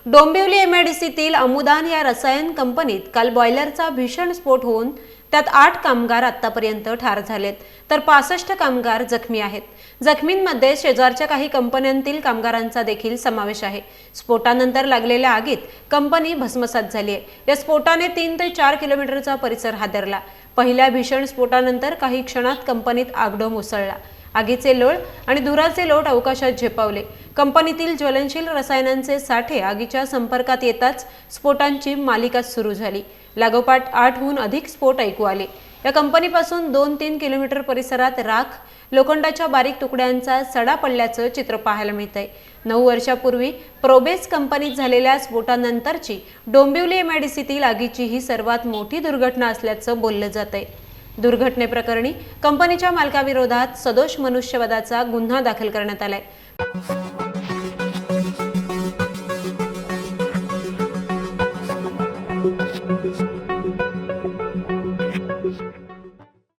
डोंबिवली एमआयडीसीतील अमुदान या रसायन कंपनीत काल बॉयलरचा भीषण स्फोट होऊन त्यात 8 कामगार आतापर्यंत ठार झालेत, तर 65 कामगार जखमी आहेत. जखमींमध्ये शेजारच्या काही कंपन्यांतील कामगारांचा देखील समावेश आहे. स्फोटानंतर लागलेल्या आगीत कंपनी भस्मसात झाली आहे. या स्फोटाने 3 ते 4 किलोमीटरचा परिसर हादरला. पहिल्या भीषण स्फोटानंतर काही क्षणात कंपनीत आगडोंब उसळला. आगीचे लोळ आणि धुराचे लोट अवकाशात झेपावले. कंपनीतील ज्वलनशील रसायनांचे साठे आगीच्या संपर्कात येताच स्फोटांची मालिका सुरू झाली. लागोपाठ 8हून अधिक स्फोट ऐकू आले. या कंपनीपासून 2-3 किलोमीटर परिसरात राख, लोखंडाच्या बारीक तुकड्यांचा सडा पडल्याचं चित्र पाहायला मिळतंय. 9 वर्षापूर्वी प्रोबेस कंपनीत झालेल्या स्फोटानंतरची डोंबिवली एमआयडीसीतील आगीची ही सर्वात मोठी दुर्घटना असल्याचं बोललं जातंय. दुर्घटनेप्रकरणी कंपनीच्या मालकाविरोधात सदोष मनुष्यवधाचा गुन्हा दाखल करण्यात आलाय.